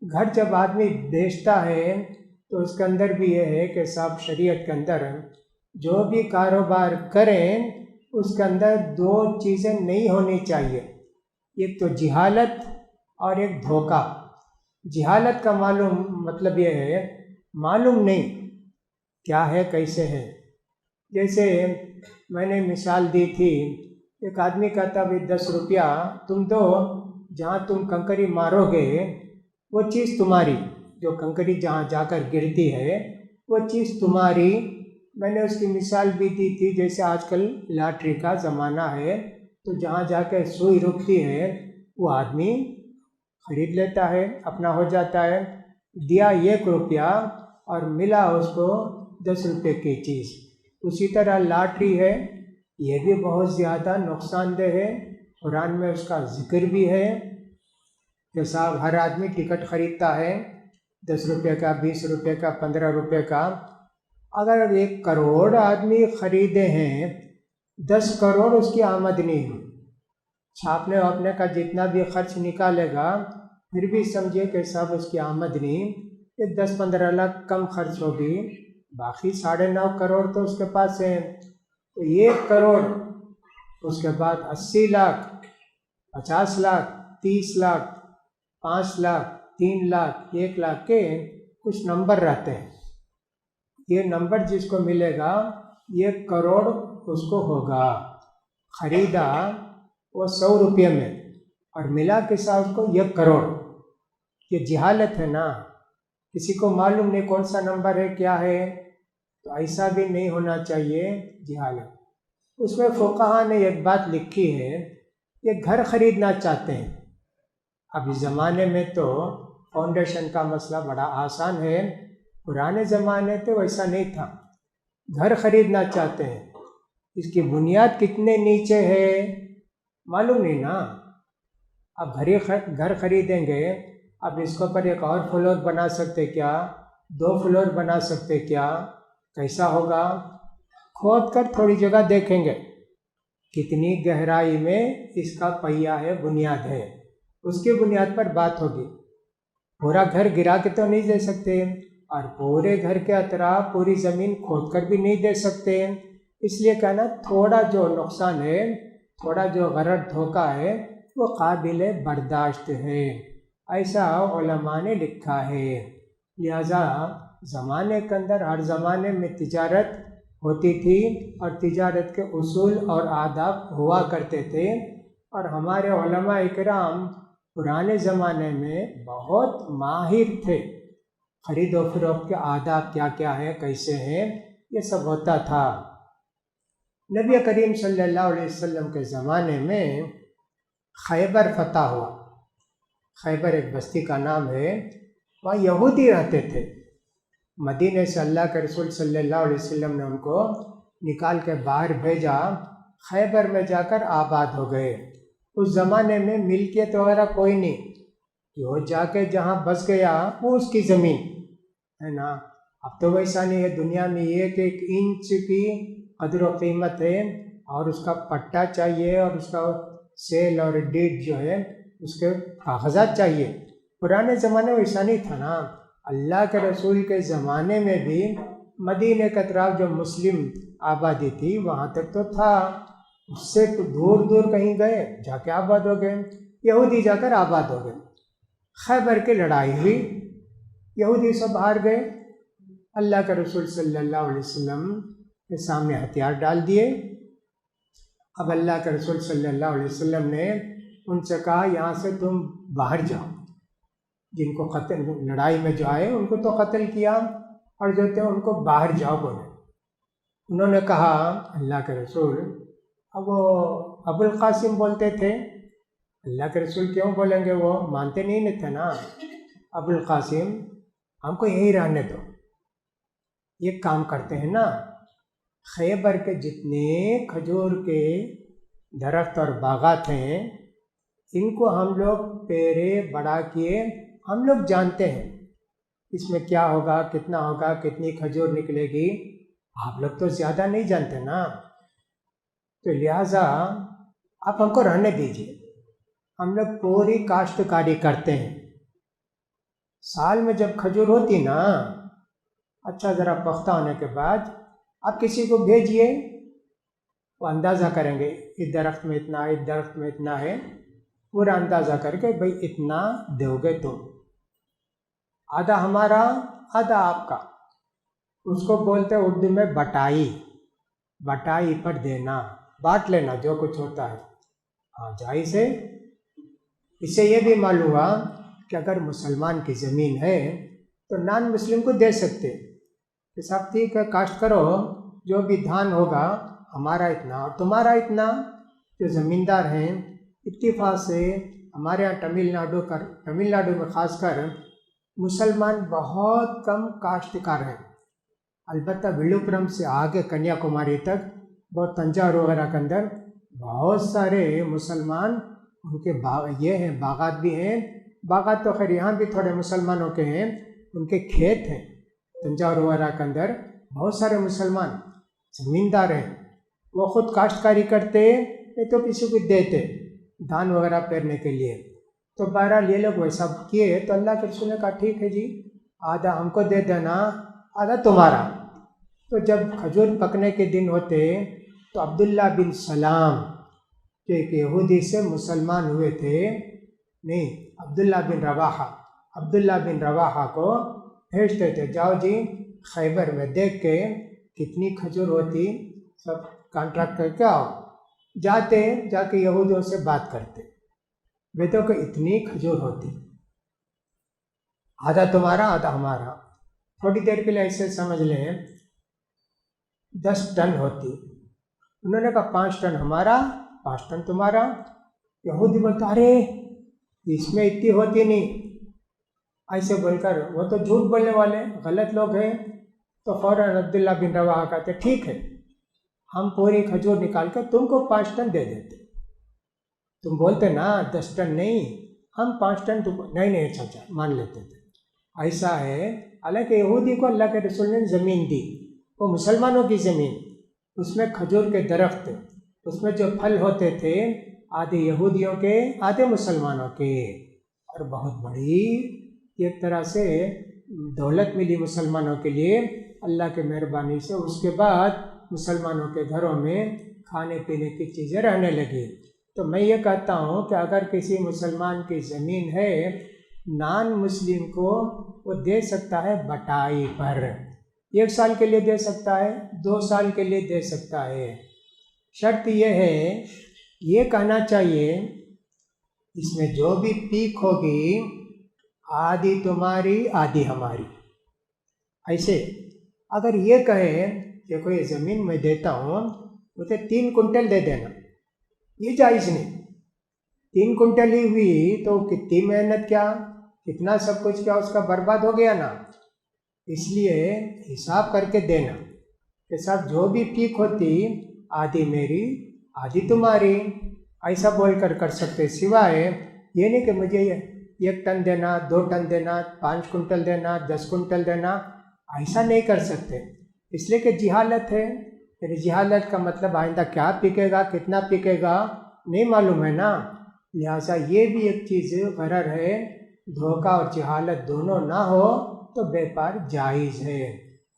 घर जब आदमी बेचता है तो उसके अंदर भी ये है कि साहब शरीयत के अंदर जो भी कारोबार करें उसके अंदर दो चीज़ें नहीं होनी चाहिए, एक तो जिहालत और एक धोखा। जिहालत का मालूम मतलब ये है मालूम नहीं क्या है कैसे है। जैसे मैंने मिसाल दी थी, एक आदमी कहता भाई 10 रुपया तुम दो, जहाँ तुम कंकरी मारोगे वो चीज़ तुम्हारी, जो कंकरी जहाँ जाकर गिरती है वो चीज़ तुम्हारी। मैंने उसकी मिसाल भी दी थी, जैसे आजकल लॉटरी का ज़माना है तो जहाँ जाकर सुई रुकती है वो आदमी खरीद लेता है, अपना हो जाता है। दिया 1 रुपया और मिला उसको 10 रुपये की चीज़। उसी तरह लॉटरी है, ये भी बहुत ज़्यादा नुकसानदेह है। कुरान में उसका जिक्र भी है कि साहब हर आदमी टिकट खरीदता है 10 रुपये का, 20 रुपये का, 15 रुपये का। अगर 1 करोड़ आदमी खरीदे हैं, 10 करोड़ उसकी आमदनी है, छापने वापने का जितना भी खर्च निकालेगा फिर भी समझिए कि साहब उसकी आमदनी ये 10-15 लाख कम खर्च होगी, बाकी 9.5 करोड़ तो उसके पास है। तो 1 करोड़, उसके बाद 80 लाख, 50 लाख, 30 लाख, 5 लाख, 3 लाख, 1 लाख के कुछ नंबर रहते हैं। ये नंबर जिसको मिलेगा 1 करोड़ उसको होगा। खरीदा वो 100 रुपये में और मिला के साथ उसको 1 करोड़। ये जिहालत है ना, किसी को मालूम नहीं कौन सा नंबर है क्या है, तो ऐसा भी नहीं होना चाहिए जिहालत। उसमें फुक़हा ने एक बात लिखी है, ये घर खरीदना चाहते हैं। अब इस ज़माने में तो फाउंडेशन का मसला बड़ा आसान है, पुराने ज़माने तो वैसा नहीं था। घर खरीदना चाहते हैं, इसकी बुनियाद कितने नीचे है मालूम नहीं ना। अब घर खरीदेंगे, अब इसके ऊपर एक और फ्लोर बना सकते क्या, 2 फ्लोर बना सकते क्या, कैसा होगा? खोद कर थोड़ी जगह देखेंगे कितनी गहराई में इसका पहिया है, बुनियाद है, उसकी बुनियाद पर बात होगी। पूरा घर गिरा के तो नहीं दे सकते और पूरे घर के अतराफ पूरी ज़मीन खोद कर भी नहीं दे सकते। इसलिए कहना थोड़ा जो नुकसान है, थोड़ा जो गलत धोखा है वो काबिल बर्दाश्त है, ऐसा उलमा ने लिखा है। लिहाजा ज़माने के अंदर हर ज़माने में तिजारत होती थी और तिजारत के उसूल और आदाब हुआ करते थे। और हमारे उलमा इकराम पुराने ज़माने में बहुत माहिर थे, खरीदो फरोख्त के आदाब क्या क्या है, कैसे हैं, ये सब होता था। नबी करीम सल्लल्लाहु अलैहि वसल्लम के ज़माने में खैबर फतह हुआ। खैबर एक बस्ती का नाम है, वहाँ यहूदी रहते थे। मदीने से अल्लाह के रसूल सल्लल्लाहु अलैहि वसल्लम ने उनको निकाल के बाहर भेजा, खैबर में जाकर आबाद हो गए। उस ज़माने में मिल्कियत वगैरह कोई नहीं, जो जाके जहाँ बस गया वो उसकी ज़मीन है ना। अब तो वैसा नहीं है, दुनिया में 1-1 इंच की कदर व कीमत है और उसका पट्टा चाहिए और उसका सेल और डीड जो है उसके कागजात चाहिए। पुराने ज़माने में वैसा नहीं था ना। अल्लाह के रसूल के ज़माने में भी मदीने के अतराफ जो मुस्लिम आबादी थी वहाँ तक तो था, उससे तो दूर दूर कहीं गए जाके आबाद हो गए, यहूदी जाकर आबाद हो गए। खैबर की लड़ाई हुई, यहूदी सब हार गए। अल्लाह के रसूल सल्लल्लाहु अलैहि वसल्लम के सामने हथियार डाल दिए। अब अल्लाह के रसूल सल्लल्लाहु अलैहि वसल्लम ने उनसे कहा यहाँ से तुम बाहर जाओ, जिनको कत्ल लड़ाई में जो आए उनको तो कत्ल किया और जो थे उनको बाहर जाओ बोले। उन्होंने कहा अल्लाह के रसूल, अब वो अबुल कासिम बोलते थे, अल्लाह के रसूल क्यों बोलेंगे, वो मानते नहीं थे ना। अबुल कासिम हमको यहीं रहने दो, ये काम करते हैं ना, खैबर के जितने खजूर के दरख्त और बागात हैं इनको हम लोग पेरे बड़ा किए, हम लोग जानते हैं इसमें क्या होगा, कितना होगा, कितनी खजूर निकलेगी, आप लोग तो ज़्यादा नहीं जानते ना। तो लिहाजा आप हमको रहने दीजिए, हम लोग पूरी काश्तकारी करते हैं। साल में जब खजूर होती ना, अच्छा ज़रा पुख्ता होने के बाद आप किसी को भेजिए, वो अंदाज़ा करेंगे इस दरख्त में इतना है, इस दरख्त में इतना है, पूरा अंदाज़ा करके भाई इतना दोगे तुम, आधा हमारा आधा आपका। उसको बोलते हैं उर्दू में बटाई, बटाई पर देना, बांट लेना जो कुछ होता है। हाँ जायज़ है। इससे ये भी मालूम हुआ कि अगर मुसलमान की ज़मीन है तो नॉन मुस्लिम को दे सकते कि साहब ठीक है काश्त करो, जो भी धान होगा हमारा इतना और तुम्हारा इतना। जो ज़मींदार हैं इत्तेफाक से हमारे यहाँ तमिलनाडु में ख़ासकर मुसलमान बहुत कम काश्तकार हैं। अलबत्ता विल्लुपुरम से आगे कन्याकुमारी तक, बहुत तंजावुर वगैरह के अंदर बहुत सारे मुसलमान, उनके ये हैं बागात भी हैं। बागात तो खैर यहाँ भी थोड़े मुसलमानों के हैं, उनके खेत हैं तंजावुर वगैरह के अंदर। बहुत सारे मुसलमान ज़मींदार हैं, वो ख़ुद काश्तकारी करते नहीं तो किसी को देते धान वगैरह पेरने के लिए। तो बहरहाल ये लोग वैसा किए तो अल्लाह के रसूल ने कहा ठीक है जी, आधा हमको दे देना, आधा तुम्हारा। तो जब खजूर पकने के दिन होते तो अब्दुल्ला बिन सलाम जो एक यहूदी से मुसलमान हुए थे, नहीं अब्दुल्ला बिन रवाहा को भेजते थे, जाओ जी खैबर में देख के कितनी खजूर होती सब कॉन्ट्रैक्ट करके आओ। जाके यहूदियों से बात करते, वेदों को इतनी खजूर होती, आधा तुम्हारा आधा हमारा। थोड़ी देर के लिए ऐसे समझ लें 10 टन होती, उन्होंने कहा 5 टन हमारा 5 टन तुम्हारा। यहूदी बोलता अरे इसमें इतनी होती नहीं, ऐसे बोलकर वो तो झूठ बोलने वाले गलत लोग हैं। तो फ़ौरन अब्दुल्ला बिन रवाहा कहते ठीक है, हम पूरी खजूर निकाल कर तुमको 5 टन दे देते। तुम बोलते ना 10 टन नहीं, हम 5 टन तुम नहीं अच्छा मान लेते थे। ऐसा है, हालांकि यहूदी को अल्लाह के रसूल ने ज़मीन दी, वो मुसलमानों की ज़मीन, उसमें खजूर के दरख्त, उसमें जो फल होते थे आधे यहूदियों के आधे मुसलमानों के, और बहुत बड़ी एक तरह से दौलत मिली मुसलमानों के लिए अल्लाह के मेहरबानी से। उसके बाद मुसलमानों के घरों में खाने पीने की चीज़ें रहने लगी। तो मैं ये कहता हूँ कि अगर किसी मुसलमान की ज़मीन है, नॉन मुस्लिम को वो दे सकता है बटाई पर, 1 साल के लिए दे सकता है, 2 साल के लिए दे सकता है। शर्त यह है, ये कहना चाहिए इसमें जो भी पीक होगी आधी तुम्हारी आधी हमारी। ऐसे अगर ये कहे देखो ये ज़मीन मैं देता हूँ, उसे 3 कुंटल दे देना, ये जायज़ नहीं। 3 कुंटल ही हुई तो कितनी मेहनत, क्या कितना सब कुछ क्या उसका बर्बाद हो गया ना। इसलिए हिसाब करके देना कि साहब जो भी पीक होती आधी मेरी आधी तुम्हारी, ऐसा बोल कर सकते। सिवाय ये नहीं कि मुझे 1 टन देना, 2 टन देना, 5 कुंटल देना, 10 कुंटल देना, ऐसा नहीं कर सकते। इसलिए कि जिहालत है, फिर जिहालत का मतलब आइंदा क्या पिकेगा कितना पिकेगा नहीं मालूम है ना। लिहाजा ये भी एक चीज़ गरर है, धोखा और जिहालत दोनों ना हो तो व्यापार जायज़ है।